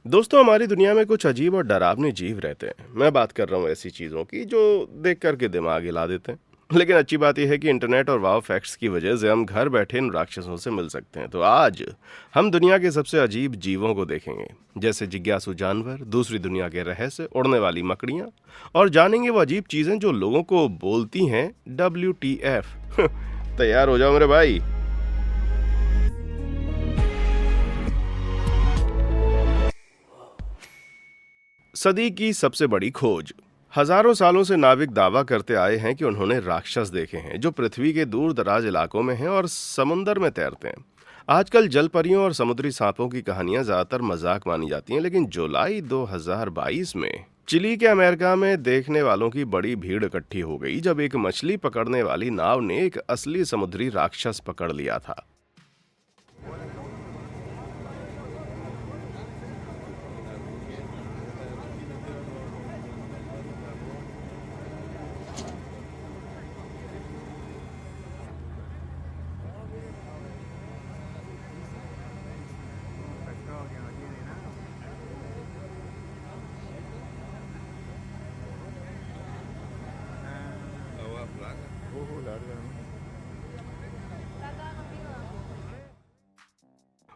दोस्तों, हमारी दुनिया में कुछ अजीब और डरावने जीव रहते हैं। मैं बात कर रहा हूँ ऐसी चीज़ों की जो देख कर के दिमाग हिला देते हैं। लेकिन अच्छी बात यह है कि इंटरनेट और वाव फैक्ट्स की वजह से हम घर बैठे इन राक्षसों से मिल सकते हैं। तो आज हम दुनिया के सबसे अजीब जीवों को देखेंगे, जैसे जिज्ञासु जानवर, दूसरी दुनिया के रहस्य, उड़ने वाली मकड़ियाँ, और जानेंगे वो अजीब चीज़ें जो लोगों को बोलती हैं WTF। तैयार हो जाओ मेरे भाई। सदी की सबसे बड़ी खोज। हजारों सालों से नाविक दावा करते आए हैं कि उन्होंने राक्षस देखे हैं जो पृथ्वी के दूर दराज इलाकों में हैं और समुंदर में तैरते हैं। आजकल जल परियों और समुद्री सांपों की कहानियां ज्यादातर मजाक मानी जाती हैं, लेकिन जुलाई 2022 में चिली के अमेरिका में देखने वालों की बड़ी भीड़ इकट्ठी हो गई जब एक मछली पकड़ने वाली नाव ने एक असली समुद्री राक्षस पकड़ लिया था।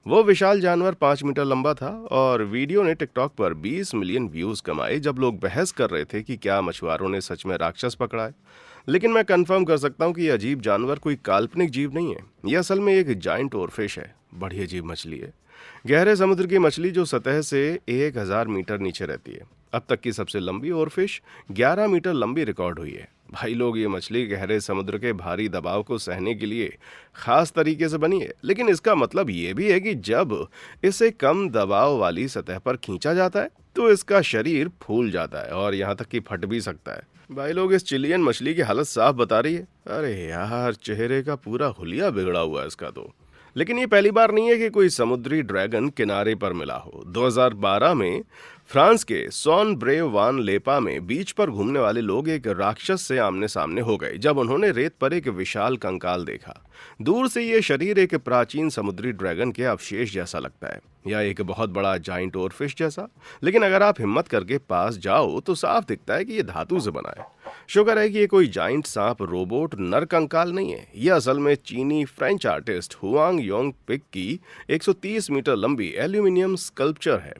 वो विशाल जानवर 5 मीटर लंबा था और वीडियो ने टिकटॉक पर 20 मिलियन व्यूज कमाए जब लोग बहस कर रहे थे कि क्या मछुआरों ने सच में राक्षस पकड़ा है। लेकिन मैं कंफर्म कर सकता हूँ कि ये अजीब जानवर कोई काल्पनिक जीव नहीं है। ये असल में एक जाइंट ओरफिश है। बड़ी अजीब मछली है। गहरे समुद्र की मछली जो सतह से 1000 मीटर नीचे रहती है। अब तक की सबसे लंबी ओरफिश 11 मीटर लंबी रिकॉर्ड हुई है। भाई लोग, ये मछली गहरे समुद्र के भारी दबाव को सहने के लिए खास तरीके से बनी है, लेकिन इसका मतलब ये भी है कि जब इसे कम दबाव वाली सतह पर खींचा जाता है तो इसका शरीर फूल जाता है और यहाँ तक कि फट भी सकता है। भाई लोग, इस चिलियन मछली की हालत साफ बता रही है। अरे यार, चेहरे का पूरा हुलिया बिगड़ा हुआ है इसका तो। लेकिन ये पहली बार नहीं है कि कोई समुद्री ड्रैगन किनारे पर मिला हो। 2012 में फ्रांस के सॉन ब्रेव वान लेपा में बीच पर घूमने वाले लोग एक राक्षस से आमने सामने हो गए जब उन्होंने रेत पर एक विशाल कंकाल देखा। दूर से ये शरीर एक प्राचीन समुद्री ड्रैगन के अवशेष जैसा लगता है, या एक बहुत बड़ा जाइंट ओरफिश जैसा। लेकिन अगर आप हिम्मत करके पास जाओ तो साफ दिखता है कि ये धातु से बना है। शुक्र है कि ये कोई जाइंट सांप रोबोट नर कंकाल नहीं है। यह असल में चीनी French artist Huang Yong Ping की 130 मीटर लंबी एल्यूमिनियम स्कल्पचर है।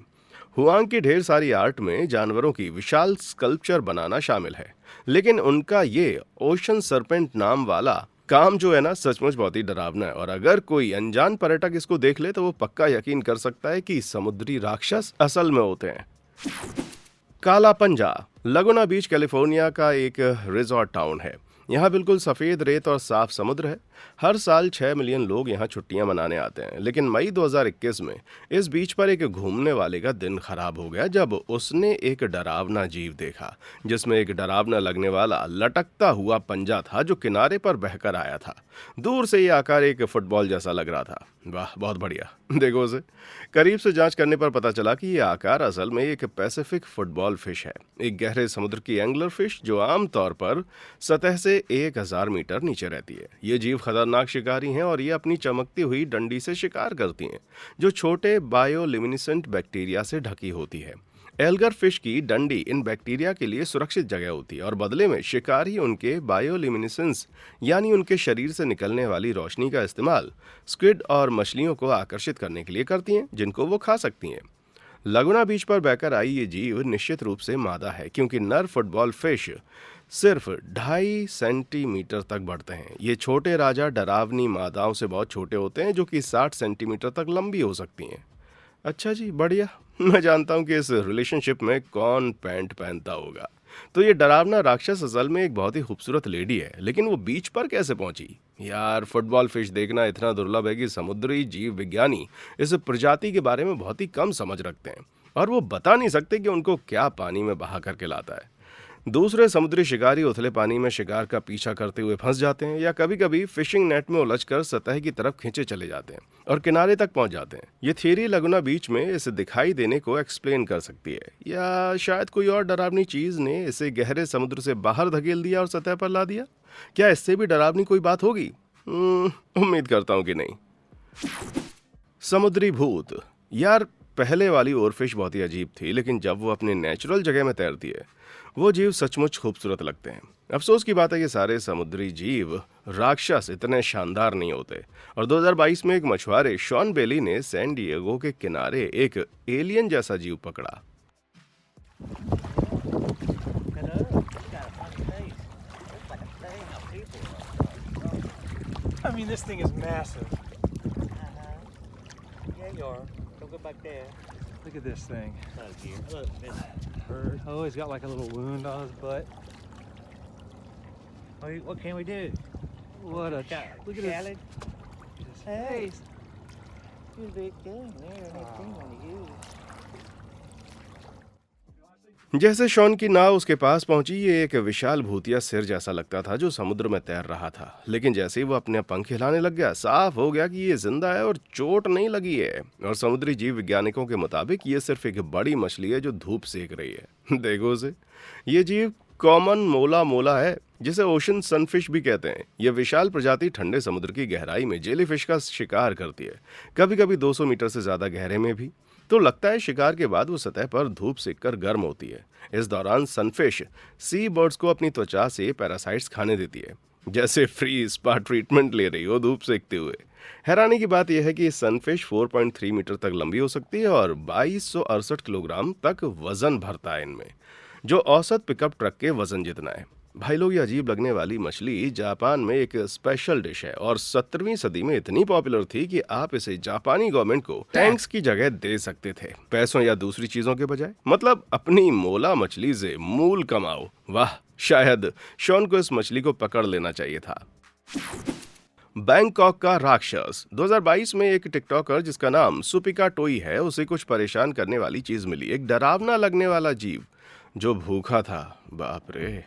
हुआंग की ढेर सारी आर्ट में जानवरों की विशाल स्कल्पचर बनाना शामिल है, लेकिन उनका ये ओशन सरपेंट नाम वाला काम जो है ना, सचमुच बहुत ही डरावना है। और अगर कोई अनजान पर्यटक इसको देख ले तो वो पक्का यकीन कर सकता है कि समुद्री राक्षस असल में होते हैं। काला पंजा लगुना बीच कैलिफोर्निया का एक रिजॉर्ट टाउन है। यहाँ बिल्कुल सफ़ेद रेत और साफ समुद्र है। हर साल 6 मिलियन लोग यहाँ छुट्टियाँ मनाने आते हैं। लेकिन मई 2021 में इस बीच पर एक घूमने वाले का दिन खराब हो गया जब उसने एक डरावना जीव देखा, जिसमें एक डरावना लगने वाला लटकता हुआ पंजा था जो किनारे पर बहकर आया था। दूर से ये आकार एक फुटबॉल जैसा लग रहा था। वाह, बहुत बढ़िया। देखो उसे करीब से जांच करने पर पता चला कि ये आकार असल में एक पैसिफिक फुटबॉल फिश है, एक गहरे समुद्र की एंगलर फिश जो आमतौर पर सतह से 1000 मीटर नीचे रहती है। ये जीव खतरनाक शिकारी हैं और ये अपनी चमकती हुई डंडी से शिकार करती हैं, जो छोटे बायोलिमिनेसेंट बैक्टीरिया से ढकी होती है। एल्गर फिश की डंडी इन बैक्टीरिया के लिए सुरक्षित जगह होती है और बदले में शिकारी उनके बायोलिमिनेसेंस यानी उनके शरीर से निकलने वाली रोशनी का इस्तेमाल स्क्विड और मछलियों को आकर्षित करने के लिए करती हैं, जिनको वो खा सकती हैं। लगुना बीच पर बहकर आई ये जीव निश्चित रूप से मादा है, क्योंकि नर फुटबॉल फिश सिर्फ 2.5 सेंटीमीटर तक बढ़ते हैं। ये छोटे राजा डरावनी मादाओं से बहुत छोटे होते हैं, जो कि 60 सेंटीमीटर तक लंबी हो सकती हैं। अच्छा जी, बढ़िया। मैं जानता हूँ कि इस रिलेशनशिप में कौन पैंट पहनता होगा। तो ये डरावना राक्षस असल में एक बहुत ही खूबसूरत लेडी है, लेकिन वो बीच पर कैसे पहुंची? यार, फुटबॉल फिश देखना इतना दुर्लभ है कि समुद्री जीव विज्ञानी इस प्रजाति के बारे में बहुत ही कम समझ रखते हैं और वो बता नहीं सकते कि उनको क्या पानी में बहा करके लाता है। दूसरे समुद्री शिकारी उथले पानी में शिकार का पीछा करते हुए फंस जाते हैं या कभी कभी फिशिंग नेट में उलझकर सतह की तरफ खींचे चले जाते हैं और किनारे तक पहुंच जाते हैं। ये थियरी लगुना बीच में इसे दिखाई देने को एक्सप्लेन कर सकती है, या शायद कोई और डरावनी चीज ने इसे गहरे समुद्र से बाहर धकेल दिया और सतह पर ला दिया। क्या इससे भी डरावनी कोई बात होगी? उम्मीद करता हूं कि नहीं। समुद्री भूत। यार, पहले वाली ओरफिश बहुत ही अजीब थी, लेकिन जब वो अपने नेचुरल जगह में तैरती है वो जीव सचमुच खूबसूरत लगते हैं। अफसोस की बात है कि सारे समुद्री जीव राक्षस इतने शानदार नहीं होते। और 2022 में एक मछुआरे शॉन बेली ने सैन डिएगो के किनारे एक एलियन जैसा जीव पकड़ा। I mean, this thing is massive. Yeah, you are. Don't go back there. Look at this thing. Not a deer. Look, this Bird. Oh, he's got like a little wound on his butt. what can we do? What a look at his Salad? Hey. face. Too big thing there. Anything on you. जैसे Shawn की नाव उसके पास पहुंची, ये एक विशाल भूतिया सिर जैसा लगता था जो समुद्र में तैर रहा था। लेकिन जैसे ही वो अपने पंख हिलाने लग गया, साफ हो गया कि ये जिंदा है और चोट नहीं लगी है। और समुद्री जीव वैज्ञानिकों के मुताबिक ये सिर्फ एक बड़ी मछली है जो धूप सेक रही है। देखो उसे, ये जीव कॉमन मोला मोला है, जिसे ओशन सनफिश भी कहते हैं। यह विशाल प्रजाति ठंडे समुद्र की गहराई में जेलीफिश का शिकार करती है, कभी कभी 200 मीटर से ज्यादा गहरे में भी। तो लगता है शिकार के बाद वो सतह पर धूप सेककर गर्म होती है। इस दौरान सनफिश सी बर्ड्स को अपनी त्वचा से पैरासाइट्स खाने देती है, जैसे फ्री स्पा ट्रीटमेंट ले रही हो धूप सेकते हुए। हैरानी की बात यह है कि सनफिश 4.3 मीटर तक लंबी हो सकती है और 2268 किलोग्राम तक वजन भरता है इनमें, जो औसत पिकअप ट्रक के वजन जितना है। भाई लोग, ये अजीब लगने वाली मछली जापान में एक स्पेशल डिश है और 17वीं सदी में इतनी पॉपुलर थी कि आप इसे जापानी गवर्नमेंट को टैंक्स की जगह दे सकते थे, पैसों या दूसरी चीजों के बजाय। मतलब अपनी मोला मछली से मूल कमाओ। वाह, शायद शॉन को इस मछली को पकड़ लेना चाहिए था। बैंकॉक का राक्षस। 2022 में एक टिकटॉकर जिसका नाम सुपिका टोई है, उसे कुछ परेशान करने वाली चीज मिली। एक डरावना लगने वाला जीव जो भूखा था। बाप रे।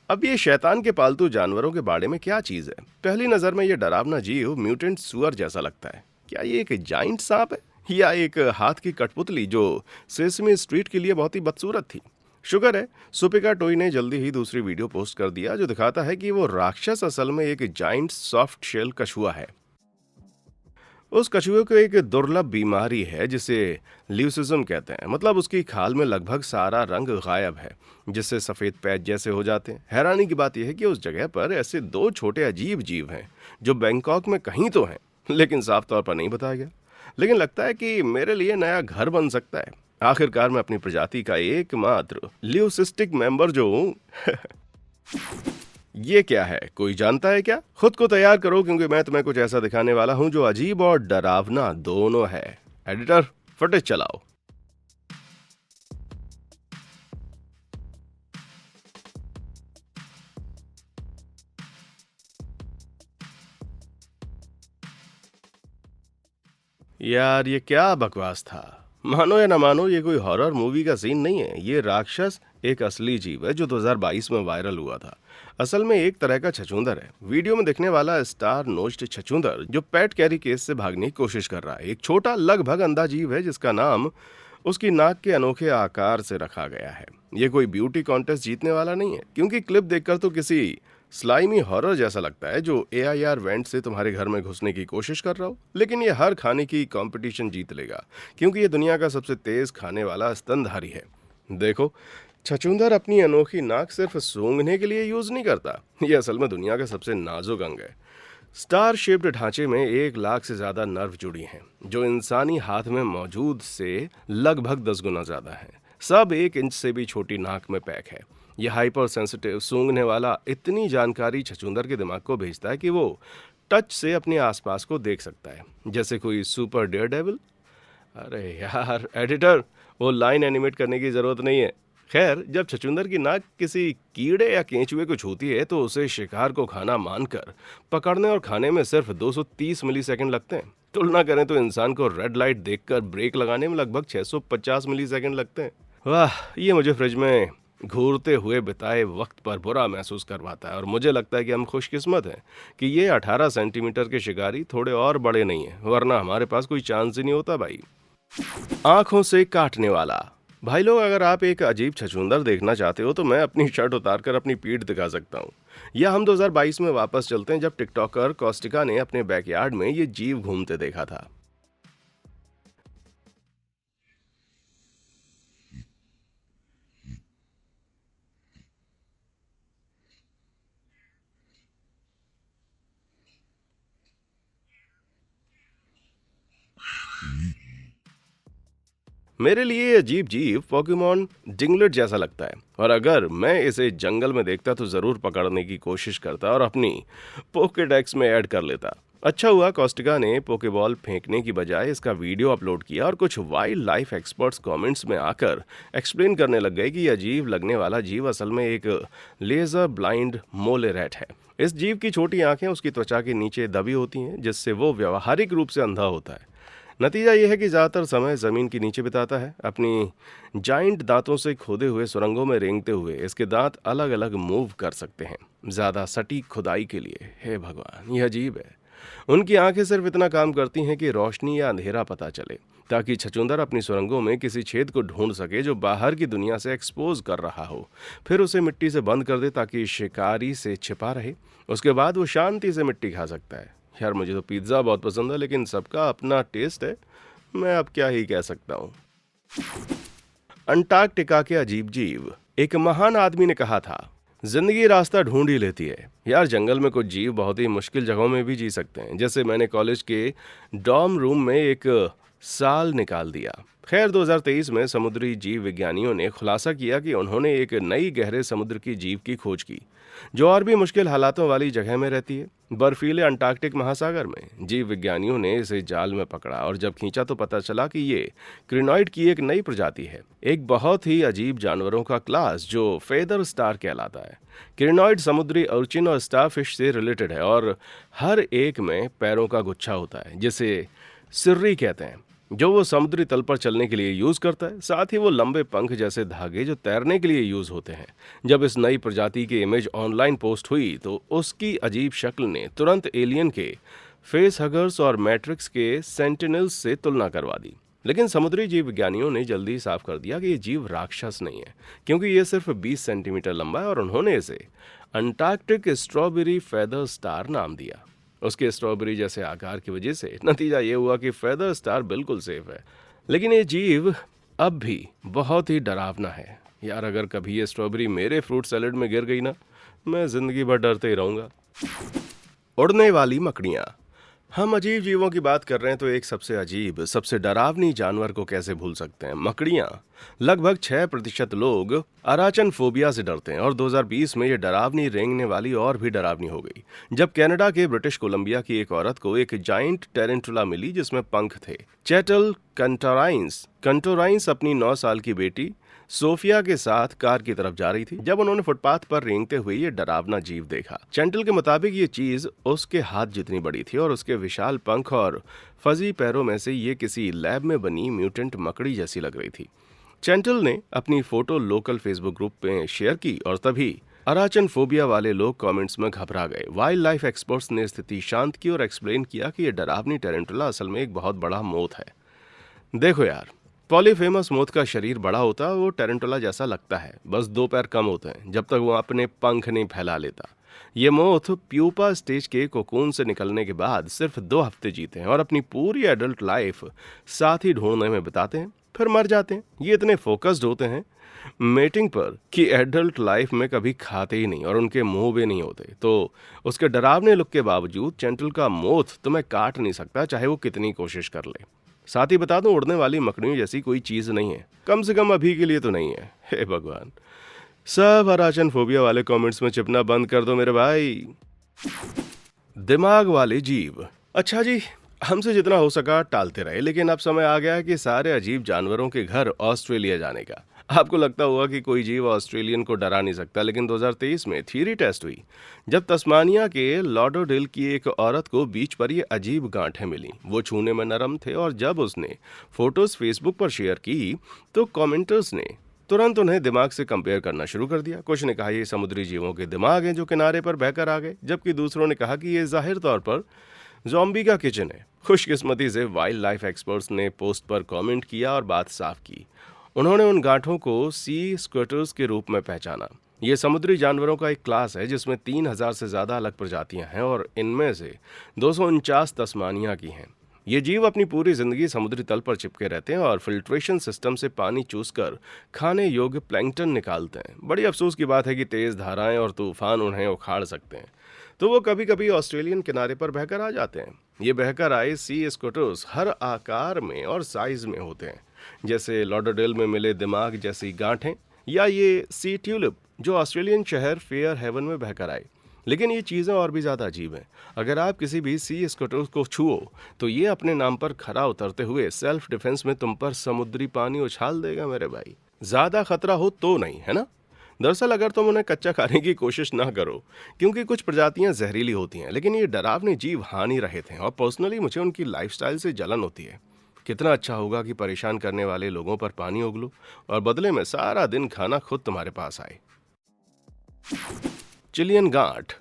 अब ये शैतान के पालतू जानवरों के बारे में क्या चीज है? पहली नजर में ये डरावना जीव म्यूटेंट सुअर जैसा लगता है। क्या ये एक जाइंट सांप है या एक हाथ की कठपुतली जो सेसमी स्ट्रीट के लिए बहुत ही बदसूरत थी? शुक्र है सुपिका टोई ने जल्दी ही दूसरी वीडियो पोस्ट कर दिया जो दिखाता है कि वो राक्षस असल में एक जाइंट सॉफ्ट शेल कछुआ है। उस कछुए को एक दुर्लभ बीमारी है जिसे ल्यूसिज्म कहते हैं। मतलब उसकी खाल में लगभग सारा रंग गायब है, जिससे सफेद पैच जैसे हो जाते हैं। हैरानी की बात यह है कि उस जगह पर ऐसे दो छोटे अजीब जीव हैं जो बैंकॉक में कहीं तो हैं, लेकिन साफ तौर पर नहीं बताया गया। लेकिन लगता है कि मेरे लिए नया घर बन सकता है। आखिरकार मैं अपनी प्रजाति का एकमात्र ल्यूसिस्टिक मेंबर जो हूं। ये क्या है, कोई जानता है क्या? खुद को तैयार करो, क्योंकि मैं तुम्हें कुछ ऐसा दिखाने वाला हूं जो अजीब और डरावना दोनों है। एडिटर, फुटेज चलाओ। यार, ये क्या बकवास था। मानो या ना मानो, ये कोई हॉरर मूवी का सीन नहीं है। ये राक्षस एक असली जीव है जो 2022 में वायरल हुआ था। असल में एक तरह का छछूंदर है। वीडियो में दिखने वाला स्टार नोज्ड छछूंदर जो पेट कैरी केस से भागने की कोशिश कर रहा है। एक छोटा लगभग अंधा जीव है जिसका नाम उसकी नाक के अनोखे आकार से रखा गया है। ये कोई ब्यूटी कॉन्टेस्ट जीतने वाला नहीं है, क्योंकि क्लिप देखकर तो किसी स्लाइमी हॉरर जैसा लगता है जो AIR वेंट से तुम्हारे घर में घुसने की कोशिश कर रहा हो। लेकिन ये हर खाने की कंपटीशन जीत लेगा, क्योंकि ये दुनिया का सबसे तेज खाने वाला स्तनधारी है। देखो, छछूंदर अपनी अनोखी नाक सिर्फ सूंघने के लिए यूज नहीं करता। ये असल में दुनिया का सबसे नाजुक अंग है। स्टार शेप्ड ढांचे में 1 लाख से ज्यादा नर्व जुड़ी हैं, जो इंसानी हाथ में मौजूद से लगभग 10 गुना ज्यादा है। सब 1 इंच से भी छोटी नाक में पैक है। यह हाइपर सेंसिटिव सूंघने वाला इतनी जानकारी छछूंदर के दिमाग को भेजता है कि वो टच से अपने आसपास को देख सकता है, जैसे कोई सुपर डेयर डेविल। अरे यार एडिटर, वो लाइन एनिमेट करने की जरूरत नहीं है। खैर, जब छछूंदर की नाक किसी कीड़े या केंचुए को छूती है तो उसे शिकार को खाना मानकर पकड़ने और खाने में सिर्फ 230 मिलीसेकंड लगते हैं। तुलना करें तो इंसान को रेड लाइट देखकर ब्रेक लगाने में लगभग 650 मिलीसेकंड लगते हैं। वाह, ये मुझे फ्रिज में घूरते हुए बिताए वक्त पर बुरा महसूस करवाता है। और मुझे लगता है कि हम खुशकिस्मत हैं कि ये 18 सेंटीमीटर के शिकारी थोड़े और बड़े नहीं हैं, वरना हमारे पास कोई चांस ही नहीं होता भाई। आंखों से काटने वाला। भाई लोग, अगर आप एक अजीब छछूंदर देखना चाहते हो तो मैं अपनी शर्ट उतारकर अपनी पीठ दिखा सकता हूँ। या हम 2022 में वापस चलते हैं, जब टिकटॉकर कॉस्टिका ने अपने बैकयार्ड में ये जीव घूमते देखा था। मेरे लिए ये अजीब जीव पोकेमॉन डिंगलेट जैसा लगता है, और अगर मैं इसे जंगल में देखता तो जरूर पकड़ने की कोशिश करता और अपनी पोकेडेक्स में ऐड कर लेता। अच्छा हुआ कॉस्टिका ने पोकेबॉल फेंकने की बजाय इसका वीडियो अपलोड किया, और कुछ वाइल्ड लाइफ एक्सपर्ट्स कमेंट्स में आकर एक्सप्लेन करने लग गए कि यह अजीब लगने वाला जीव असल में एक लेजर ब्लाइंड मोले रैट है। इस जीव की छोटी आंखें उसकी त्वचा के नीचे दबी होती हैं, जिससे वो व्यावहारिक रूप से अंधा होता है। नतीजा यह है कि ज़्यादातर समय ज़मीन के नीचे बिताता है, अपनी जाइंट दांतों से खोदे हुए सुरंगों में रेंगते हुए। इसके दांत अलग अलग मूव कर सकते हैं ज़्यादा सटीक खुदाई के लिए। हे भगवान, यह अजीब है। उनकी आंखें सिर्फ इतना काम करती हैं कि रोशनी या अंधेरा पता चले, ताकि छछूंदर अपनी सुरंगों में किसी छेद को ढूंढ सके जो बाहर की दुनिया से एक्सपोज कर रहा हो, फिर उसे मिट्टी से बंद कर दे ताकि शिकारी से छिपा रहे। उसके बाद वो शांति से मिट्टी खा सकता है। यार, मुझे तो पिज्ज़ा बहुत पसंद है, लेकिन सबका अपना टेस्ट है, मैं अब क्या ही कह सकता हूँ। अंटार्कटिका के अजीब जीव। एक महान आदमी ने कहा था, जिंदगी रास्ता ढूंढ ही लेती है। यार, जंगल में कुछ जीव बहुत ही मुश्किल जगहों में भी जी सकते हैं। जैसे मैंने कॉलेज के डॉर्म रूम में एक साल निकाल दिया। खैर, 2023 में समुद्री जीव विज्ञानियों ने खुलासा किया कि उन्होंने एक नई गहरे समुद्र की जीव की खोज की, जो और भी मुश्किल हालातों वाली जगह में रहती है। बर्फीले अंटार्कटिक महासागर में जीव विज्ञानियों ने इसे जाल में पकड़ा, और जब खींचा तो पता चला कि ये क्रिनॉइड की एक नई प्रजाति है, एक बहुत ही अजीब जानवरों का क्लास जो फेदर स्टार कहलाता है। क्रिनॉइड समुद्री अर्चिन और स्टारफिश से रिलेटेड है, और हर एक में पैरों का गुच्छा होता है, जिसे सिर्री कहते हैं, जो वो समुद्री तल पर चलने के लिए यूज करता है। साथ ही वो लंबे पंख जैसे धागे जो तैरने के लिए यूज होते हैं। जब इस नई प्रजाति की इमेज ऑनलाइन पोस्ट हुई तो उसकी अजीब शक्ल ने तुरंत एलियन के फेस हगर्स और मैट्रिक्स के सेंटिनल्स से तुलना करवा दी। लेकिन समुद्री जीव विज्ञानियों ने जल्दी ही साफ कर दिया कि ये जीव राक्षस नहीं है, क्योंकि ये सिर्फ 20 सेंटीमीटर लंबा है, और उन्होंने इसे अंटार्कटिक स्ट्रॉबेरी फेदर स्टार नाम दिया, उसके स्ट्रॉबेरी जैसे आकार की वजह से। नतीजा ये हुआ कि फेदर स्टार बिल्कुल सेफ है, लेकिन ये जीव अब भी बहुत ही डरावना है। यार, अगर कभी ये स्ट्रॉबेरी मेरे फ्रूट सैलेड में गिर गई ना, मैं जिंदगी भर डरते ही रहूंगा। उड़ने वाली मकड़ियाँ। हम अजीब जीवों की बात कर रहे हैं तो एक सबसे अजीब, सबसे डरावनी जानवर को कैसे भूल सकते हैं? मकड़ियाँ। लगभग 6% लोग अराचनफोबिया से डरते हैं, और 2020 में ये डरावनी रेंगने वाली और भी डरावनी हो गई, जब कनाडा के ब्रिटिश कोलंबिया की एक औरत को एक जाइंट टेरेंटुला मिली जिसमें पंख थे। चैटल कंटोराइंस अपनी 9 साल की बेटी सोफिया के साथ कार की तरफ जा रही थी, जब उन्होंने फुटपाथ पर रेंगते हुए ये डरावना जीव देखा। चैंटल के मुताबिक ये चीज उसके हाथ जितनी बड़ी थी, और उसके विशाल पंख और फजी पैरों में से ये किसी लैब में बनी म्यूटेंट मकड़ी जैसी लग रही थी। चैंटल ने अपनी फोटो लोकल फेसबुक ग्रुप में शेयर की, और तभी अराचनफोबिया वाले लोग कमेंट्स में घबरा गए। वाइल्ड लाइफ एक्सपर्ट्स ने स्थिति शांत की और एक्सप्लेन किया कि यह डरावनी टेरेंटुला असल में एक बहुत बड़ा मोथ है। देखो यार, पॉलीफेमस मोथ का शरीर बड़ा होता है, वो टेरेंटुला जैसा लगता है, बस 2 पैर कम होते हैं जब तक वो अपने पंख नहीं फैला लेता। ये मोथ प्यूपा स्टेज के कोकून से निकलने के बाद सिर्फ 2 हफ्ते जीते हैं, और अपनी पूरी एडल्ट लाइफ साथ ही ढूंढने में बिताते हैं, फिर मर जाते हैं। ये इतने फोकस्ड होते हैं मेटिंग पर कि एडल्ट लाइफ में कभी खाते ही नहीं, और उनके मुंह भी नहीं होते। तो उसके डरावने लुक के बावजूद चैंटल का मोथ तुम्हें काट नहीं सकता, चाहे वो कितनी कोशिश कर ले। साथ ही बता दूं, उड़ने वाली मकड़ियों जैसी कोई चीज नहीं है, कम से कम अभी के लिए तो नहीं है। हे भगवान, सब अराचनफोबिया वाले कमेंट्स में चिपना बंद कर दो मेरे भाई। दिमाग वाले जीव। अच्छा जी, हमसे जितना हो सका टालते रहे, लेकिन अब समय आ गया है कि सारे अजीब जानवरों के घर ऑस्ट्रेलिया जाने का। आपको लगता होगा कि कोई जीव ऑस्ट्रेलियन को डरा नहीं सकता, लेकिन 2023 में थ्योरी टेस्ट हुई, जब तस्मानिया के लॉडरडेल की एक औरत को बीच पर ये अजीब गांठें मिली। वो छूने में नरम थे, और जब उसने फोटोज फेसबुक पर शेयर की तो कमेंटर्स ने तुरंत उन्हें दिमाग से कंपेयर करना शुरू कर दिया। कुछ ने कहा ये समुद्री जीवों के दिमाग हैं जो किनारे पर बहकर आ गए, जबकि दूसरों ने कहा कि ये जाहिर तौर पर ज़ॉम्बी का किचन है। खुशकिस्मती से वाइल्ड लाइफ एक्सपर्ट्स ने पोस्ट पर कमेंट किया और बात साफ की। उन्होंने उन गांठों को सी स्क्वेटर्स के रूप में पहचाना। ये समुद्री जानवरों का एक क्लास है जिसमें 3000 से ज़्यादा अलग प्रजातियां हैं और इनमें से 249 तस्मानिया की हैं। ये जीव अपनी पूरी जिंदगी समुद्री तल पर चिपके रहते हैं और फिल्ट्रेशन सिस्टम से पानी चूसकर खाने योग्य प्लैंकटन निकालते हैं। बड़ी अफसोस की बात है कि तेज धाराएं और तूफान उन्हें उखाड़ सकते हैं, तो वो कभी कभी ऑस्ट्रेलियन किनारे पर बहकर आ जाते हैं। ये बहकर आए सी स्कूटर्स हर आकार में और साइज में होते हैं, जैसे लॉडरडेल में मिले दिमाग जैसी गांठें, या ये सी ट्यूलिप जो ऑस्ट्रेलियन शहर फेयर हेवन में बहकर आए। लेकिन ये चीज़ें और भी ज़्यादा अजीब हैं। अगर आप किसी भी सी स्कूटर को छुओ तो ये अपने नाम पर खरा उतरते हुए सेल्फ डिफेंस में तुम पर समुद्री पानी उछाल देगा मेरे भाई। ज़्यादा खतरा हो तो नहीं, है ना? दरअसल अगर तुम उन्हें कच्चा खाने की कोशिश ना करो, क्योंकि कुछ प्रजातियां जहरीली होती हैं, लेकिन ये डरावने जीव हानि रहित हैं और पर्सनली मुझे उनकी लाइफस्टाइल से जलन होती है। कितना अच्छा होगा कि परेशान करने वाले लोगों पर पानी उगलो और बदले में सारा दिन खाना खुद तुम्हारे पास आए। चिलियन गांठ।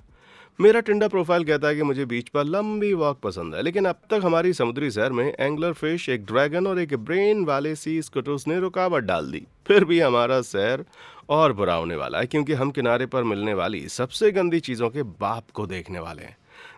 मेरा टिंडर प्रोफाइल कहता है कि मुझे बीच पर लंबी वॉक पसंद है, लेकिन अब तक हमारी समुद्री सैर में एंगलर फिश, एक ड्रैगन और एक ब्रेन वाले सी स्कूटर्स ने रुकावट डाल दी। फिर भी हमारा सैर और बुरा होने वाला है, क्योंकि हम किनारे पर मिलने वाली सबसे गंदी चीज़ों के बाप को देखने वाले हैं।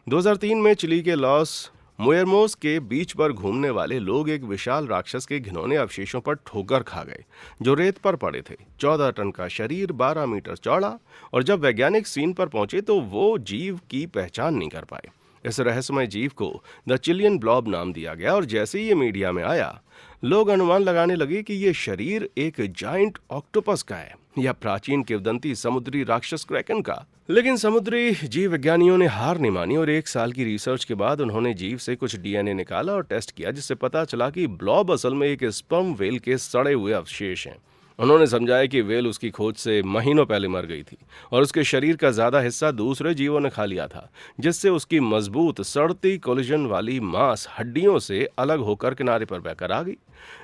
2003 में चिली के लॉस मुएरमोस के बीच पर घूमने वाले लोग एक विशाल राक्षस के घिनौने अवशेषों पर ठोकर खा गए, जो रेत पर पड़े थे। 14 टन का शरीर, 12 मीटर चौड़ा, और जब वैज्ञानिक सीन पर पहुंचे तो वो जीव की पहचान नहीं कर पाए। इस रहस्यमय जीव को द चिलियन ब्लॉब नाम दिया गया, और जैसे ही ये मीडिया में आया, लोग अनुमान लगाने लगे कि ये शरीर एक जाइंट ऑक्टोपस का है या प्राचीन किंवदंती समुद्री राक्षस क्रैकन का। लेकिन समुद्री जीव विज्ञानियों ने हार नहीं मानी और 1 साल की रिसर्च के बाद उन्होंने जीव से कुछ डीएनए निकाला और टेस्ट किया, जिससे पता चला कि ब्लॉब असल में एक स्पर्म वेल के सड़े हुए अवशेष हैं। उन्होंने समझाया कि वेल उसकी खोज से महीनों पहले मर गई थी और उसके शरीर का ज्यादा हिस्सा दूसरे जीवों ने खा लिया था, जिससे उसकी मजबूत सड़ती कोलेजन वाली मांस हड्डियों से अलग होकर किनारे पर बहकर आ गई।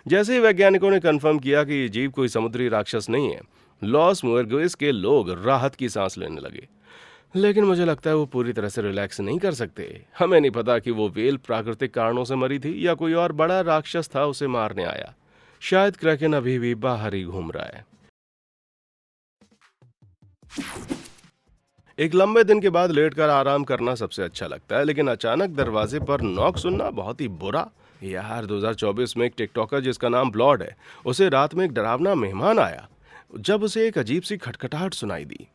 जैसे ही वैज्ञानिकों ने कंफर्म किया कि ये जीव कोई समुद्री राक्षस नहीं है, लॉस मुएरगोस के लोग राहत की सांस लेने लगे। लेकिन मुझे लगता है वो पूरी तरह से रिलैक्स नहीं कर सकते। हमें नहीं पता कि वो वेल प्राकृतिक कारणों से मरी थी या कोई और बड़ा राक्षस था उसे मारने आया। शायद क्रैकन अभी भी बाहर ही घूम रहा है। एक लंबे दिन के बाद लेटकर आराम करना सबसे अच्छा लगता है, लेकिन अचानक दरवाजे पर नॉक सुनना बहुत ही बुरा। यार 2024 में एक टिकटॉकर जिसका नाम ब्लॉड है, उसे रात में एक डरावना मेहमान आया जब उसे एक अजीब सी खटखटाहट सुनाई दी।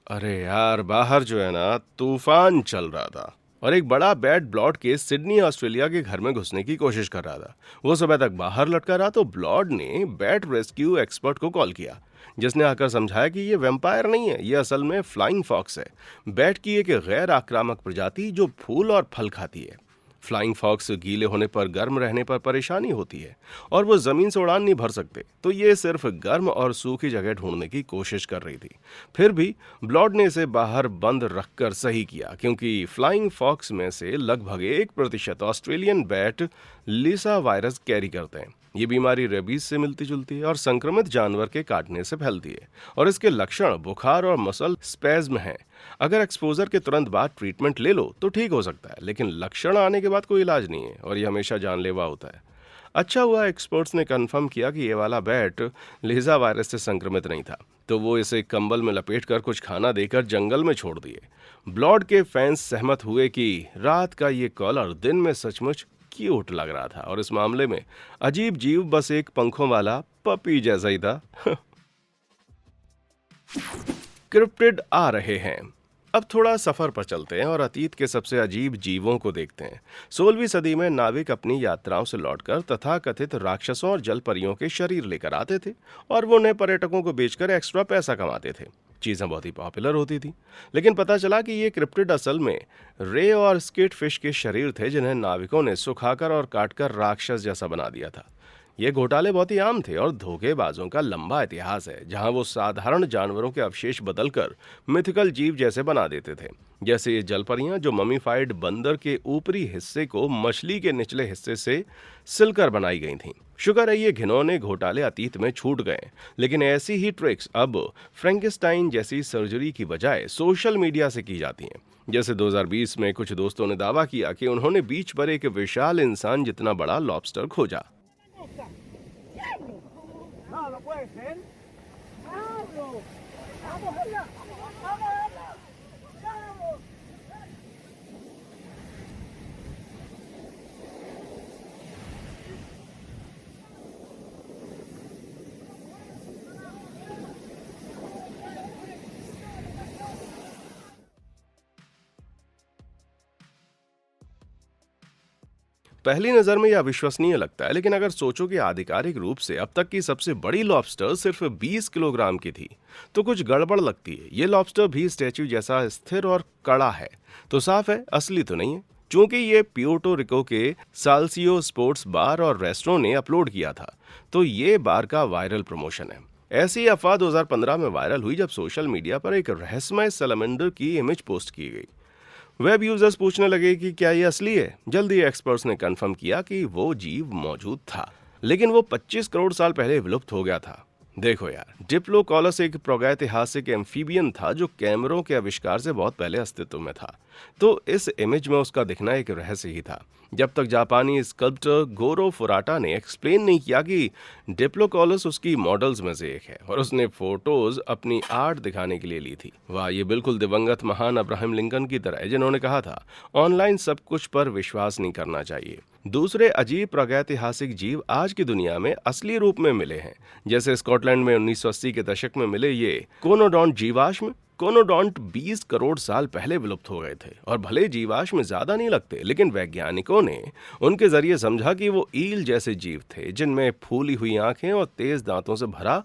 अरे यार, बाहर जो है ना, तूफान चल रहा था और एक बड़ा बैट ब्लॉड के सिडनी ऑस्ट्रेलिया के घर में घुसने की कोशिश कर रहा था। वो सुबह तक बाहर लटका रहा तो ब्लॉड ने बैट रेस्क्यू एक्सपर्ट को कॉल किया, जिसने आकर समझाया कि ये वैम्पायर नहीं है, ये असल में फ्लाइंग फॉक्स है, बैट की एक गैर आक्रामक प्रजाति जो फूल और फल खाती है। फ्लाइंग फॉक्स गीले होने पर, गर्म रहने पर परेशानी होती है और वो जमीन से उड़ान नहीं भर सकते, तो ये सिर्फ गर्म और सूखी जगह ढूंढने की कोशिश कर रही थी। फिर भी ब्लॉड ने इसे बाहर बंद रखकर सही किया, क्योंकि फ्लाइंग फॉक्स में से लगभग 1% ऑस्ट्रेलियन बैट लिसा वायरस कैरी करते हैं। ये बीमारी रेबीज से मिलती जुलती है और संक्रमित जानवर के काटने से फैलती है, और इसके लक्षण बुखार और मसल स्पैज्म हैं। अगर एक्सपोजर के तुरंत बाद ट्रीटमेंट ले लो तो ठीक हो सकता है, लेकिन लक्षण आने के बाद कोई इलाज नहीं है और ये हमेशा जानलेवा होता है। अच्छा हुआ एक्सपर्ट्स ने कंफर्म किया कि ये वाला बैट लिजा वायरस से संक्रमित नहीं था, तो वो इसे कंबल में लपेटकर कुछ खाना देकर जंगल में छोड़ दिए। ब्लॉड के फैंस सहमत हुए कि रात का ये कॉलर दिन में सचमुच क्यूट लग रहा था और इस मामले में अजीब जीव बस एक पंखों वाला पपी जैसा ही था। क्रिप्टिड आ रहे हैं। अब थोड़ा सफर पर चलते हैं और अतीत के सबसे अजीब जीवों को देखते हैं। 16वीं सदी में नाविक अपनी यात्राओं से लौटकर तथाकथित राक्षसों और जल परियों के शरीर लेकर आते थे और वो नए पर्यटकों को बेचकर एक्स्ट्रा पैसा कमाते थे। चीज़ें बहुत ही पॉपुलर होती थी, लेकिन पता चला कि ये क्रिप्टिड असल में रे और स्किट फिश के शरीर थे, जिन्हें नाविकों ने सुखाकर और काटकर राक्षस जैसा बना दिया था। ये घोटाले बहुत ही आम थे और धोखेबाजों का लंबा इतिहास है, जहां वो साधारण जानवरों के अवशेष बदलकर मिथिकल जीव जैसे बना देते थे। जैसे ये जलपरियां जो ममीफाइड बंदर के ऊपरी हिस्से को मछली के निचले हिस्से से सिलकर बनाई गई थीं। शुक्र है ये घिनौने घोटाले अतीत में छूट गए, लेकिन ऐसी ही ट्रिक्स अब फ्रैंकेस्टाइन जैसी सर्जरी की बजाय सोशल मीडिया से की जाती हैं। जैसे 2020 में कुछ दोस्तों ने दावा किया कि उन्होंने बीच पर एक विशाल इंसान जितना बड़ा लॉबस्टर खोजा। No, no puede ser. ¡Pablo! ¡Vamos allá! ¡Vamos allá! ¡Vamos! पहली नजर में यह अविश्वसनीय लगता है, लेकिन अगर सोचो कि आधिकारिक रूप से अब तक की सबसे बड़ी लॉबस्टर सिर्फ 20 किलोग्राम की थी, तो कुछ गड़बड़ लगती है। ये लॉबस्टर भी स्टैच्यू जैसा स्थिर और कड़ा है, तो साफ है असली तो नहीं है। चूंकि ये प्यूर्टो रिको के साल्सियो स्पोर्ट्स बार और रेस्टोरेंट ने अपलोड किया था, तो ये बार का वायरल प्रमोशन है। ऐसी अफवाह 2015 में वायरल हुई जब सोशल मीडिया पर एक रहस्यमय सैलमेंडर की इमेज पोस्ट की गई। वेब यूजर्स पूछने लगे कि क्या ये असली है। जल्दी एक्सपर्ट्स ने कंफर्म किया कि वो जीव मौजूद था, लेकिन वो 25 करोड़ साल पहले विलुप्त हो गया था। देखो यार, डिप्लोकॉलस एक प्रागैतिहासिक एम्फीबियन था जो कैमरों के आविष्कार से बहुत पहले अस्तित्व में था, तो इस इमेज में उसका दिखना एक रहस्य ही था, जब तक जापानी स्कल्प्टर गोरो फुराटा ने एक्सप्लेन नहीं किया कि डिप्लोकॉलस उसकी मॉडल्स में से एक है और उसने फोटोज अपनी आर्ट दिखाने के लिए ली थी। वाह, ये बिल्कुल दिवंगत महान अब्राहम लिंकन की तरह है, जिन्होंने कहा था ऑनलाइन सब कुछ पर विश्वास नहीं करना चाहिए। दूसरे अजीब प्रागैतिहासिक जीव आज की दुनिया में असली रूप में मिले हैं, जैसे स्कॉटलैंड में 1980 के दशक में मिले ये कोनोडॉन्ट जीवाश्म। कोनोडॉन्ट 20 करोड़ साल पहले विलुप्त हो गए थे और भले जीवाश्म ज्यादा नहीं लगते, लेकिन वैज्ञानिकों ने उनके जरिए समझा कि वो ईल जैसे जीव थे, जिनमें फूली हुई आंखें और तेज दांतों से भरा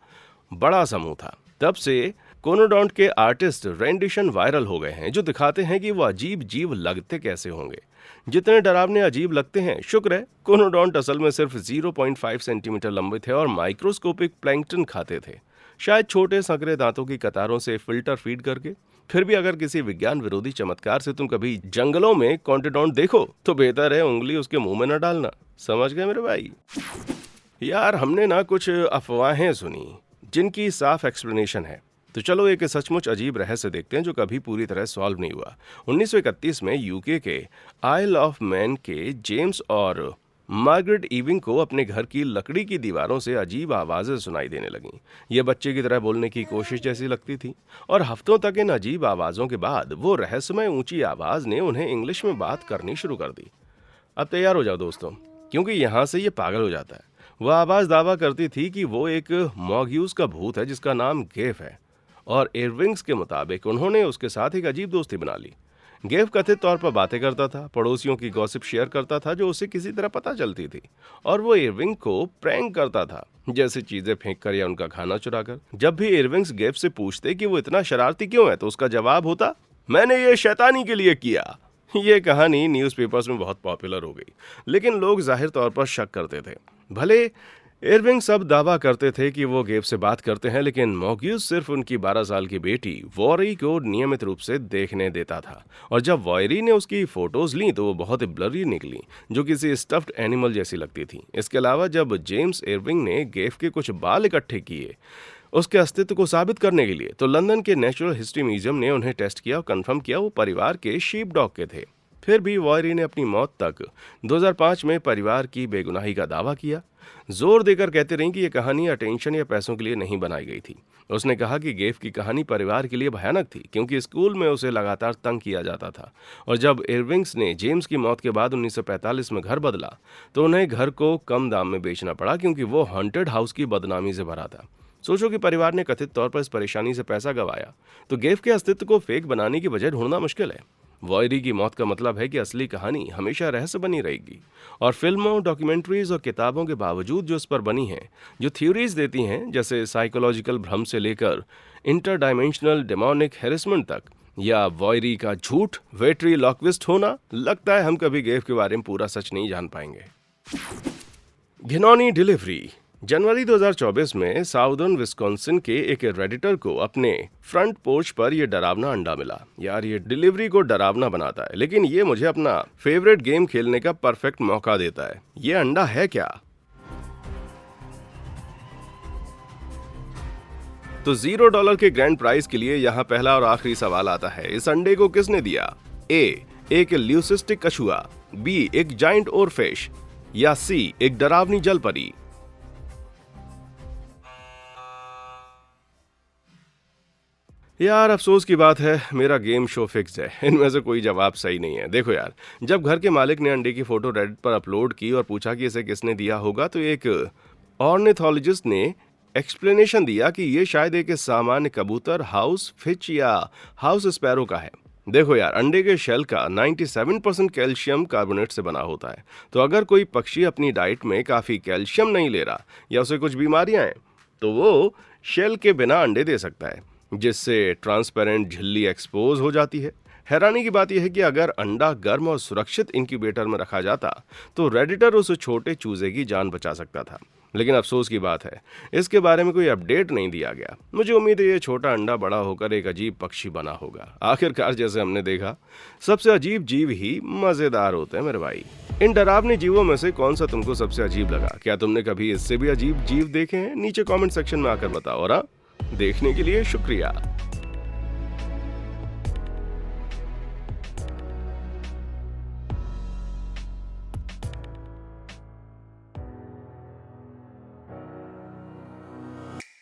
बड़ा समूह था। तब से कोनोडॉन्ट के आर्टिस्ट रेंडिशन वायरल हो गए हैं, जो दिखाते हैं कि वो अजीब जीव लगते कैसे होंगे। जितने डरावने अजीब लगते हैं, शुक्र है कोनोडॉन्ट असल में सिर्फ 0.5 सेंटीमीटर लंबे थे और माइक्रोस्कोपिक प्लैंकटन खाते थे, शायद छोटे संकरे दांतों की कतारों से फिल्टर फीड करके। फिर भी अगर किसी विज्ञान विरोधी चमत्कार से तुम कभी जंगलों में कॉन्टिडॉन्ट देखो, तो बेहतर है उंगली उसके मुंह में न डालना। समझ गए मेरे भाई? यार, हमने ना कुछ अफवाहें सुनी जिनकी साफ एक्सप्लेनेशन है, तो चलो एक सचमुच अजीब रहस्य देखते हैं जो कभी पूरी तरह सॉल्व नहीं हुआ। 1931 में यूके के आइल ऑफ मैन के जेम्स और मार्गरेट इविंग को अपने घर की लकड़ी की दीवारों से अजीब आवाजें सुनाई देने लगीं। ये बच्चे की तरह बोलने की कोशिश जैसी लगती थी, और हफ्तों तक इन अजीब आवाजों के बाद वो रहस्यमय ऊंची आवाज ने उन्हें इंग्लिश में बात करनी शुरू कर दी। अब तैयार हो जाओ दोस्तों, क्योंकि यहां से ये पागल हो जाता है। वह आवाज दावा करती थी कि वो एक मॉग्यूज का भूत है जिसका नाम गेफ है, और एयरविंग्स के मुताबिक उन्होंने उसके साथ एक अजीब दोस्ती बना ली। गेफ कथित तौर पर बातें करता था, पड़ोसियों की गॉसिप शेयर करता था जो उसे किसी तरह पता चलती थी, और वो एयरविंग को प्रैंक करता था, जैसे चीजें फेंक कर या उनका खाना चुराकर। जब भी एयरविंग्स गेफ से पूछते कि वो इतना शरारती क्यों है, तो उसका जवाब होता, मैंने ये शैतानी के लिए किया। ये कहानी न्यूज़पेपर्स में बहुत पॉपुलर हो गई, लेकिन लोग जाहिर तौर पर शक करते थे। भले एयरविंग सब दावा करते थे कि वो गेफ से बात करते हैं, लेकिन मॉग्यूज सिर्फ उनकी 12 साल की बेटी वॉरी को नियमित रूप से देखने देता था, और जब वॉरी ने उसकी फोटोज ली तो वो बहुत ब्लरी निकली, जो किसी स्टफ्ड एनिमल जैसी लगती थी। इसके अलावा जब जेम्स एयरविंग ने गेफ के कुछ बाल इकट्ठे किए उसके अस्तित्व को साबित करने के लिए, तो लंदन के नेचुरल हिस्ट्री म्यूजियम ने उन्हें टेस्ट किया और कंफर्म किया वो परिवार के शीप डॉग के थे। फिर भी वॉरी ने अपनी मौत तक 2005 में परिवार की बेगुनाही का दावा किया, जोर देकर कहते रही कि यह कहानी अटेंशन या पैसों के लिए नहीं बनाई गई थी। उसने कहा कि गेफ की कहानी परिवार के लिए भयानक थी, क्योंकि स्कूल में उसे लगातार तंग किया जाता था, और जब एयरविंग्स ने जेम्स की मौत के बाद 1945 में घर बदला, तो उन्हें घर को कम दाम में बेचना पड़ा, क्योंकि वो हॉन्टेड हाउस की बदनामी से भरा था। सोचो कि परिवार ने कथित तौर पर इस परेशानी से पैसा गंवाया, तो गेफ के अस्तित्व को फेक बनाने की वजह ढूंढना मुश्किल है। वॉयरी की मौत का मतलब है कि असली कहानी हमेशा रहस्य बनी रहेगी, और फिल्मों, डॉक्यूमेंट्रीज और किताबों के बावजूद जो इस पर बनी हैं, जो थ्योरीज देती हैं, जैसे साइकोलॉजिकल भ्रम से लेकर इंटरडायमेंशनल डेमोनिक हैरेसमेंट तक, या वॉयरी का झूठ वेट्रीलॉक्विस्ट होना, लगता है हम कभी गेफ के बारे में पूरा सच नहीं जान पाएंगे। घिनौनी डिलीवरी। जनवरी 2024 में साउदर्न विस्कॉन्सिन के एक रेडिटर को अपने फ्रंट पोर्च पर यह डरावना अंडा मिला। यार ये डिलीवरी को डरावना बनाता है, लेकिन ये मुझे अपना फेवरेट गेम खेलने का परफेक्ट मौका देता है। ये अंडा है क्या? तो $0 के ग्रैंड प्राइज के लिए यहाँ पहला और आखिरी सवाल आता है, इस अंडे को किसने दिया? ए, एक ल्यूसिस्टिक कछुआ, बी, एक जाइंट ओरफिश, या सी, एक डरावनी जलपरी। यार अफसोस की बात है, मेरा गेम शो फिक्स है, इनमें से कोई जवाब सही नहीं है। देखो यार, जब घर के मालिक ने अंडे की फोटो रेडिट पर अपलोड की और पूछा कि इसे किसने दिया होगा, तो एक ऑर्निथोलॉजिस्ट ने एक्सप्लेनेशन दिया कि ये शायद एक सामान्य कबूतर, हाउस फिच या हाउस स्पैरो का है। देखो यार, अंडे के शेल का 97% कैल्शियम कार्बोनेट से बना होता है, तो अगर कोई पक्षी अपनी डाइट में काफ़ी कैल्शियम नहीं ले रहा या उसे कुछ बीमारियां हैं, तो वो शेल के बिना अंडे दे सकता है, जिससे ट्रांसपेरेंट झिल्ली एक्सपोज हो जाती है। हैरानी की बात यह है कि अगर अंडा गर्म और सुरक्षित इंक्यूबेटर में रखा जाता तो रेडिटर उस छोटे चूजे की जान बचा सकता था, लेकिन अफसोस की बात है इसके बारे में कोई अपडेट नहीं दिया गया। मुझे उम्मीद है ये छोटा अंडा बड़ा होकर एक अजीब पक्षी बना होगा। आखिरकार जैसे हमने देखा, सबसे अजीब जीव ही मजेदार होते हैं मेरे भाई। इन डरावने जीवों में से कौन सा तुमको सबसे अजीब लगा? क्या तुमने कभी इससे भी अजीब जीव देखे हैं? नीचे कमेंट सेक्शन में आकर बताओ। और देखने के लिए शुक्रिया।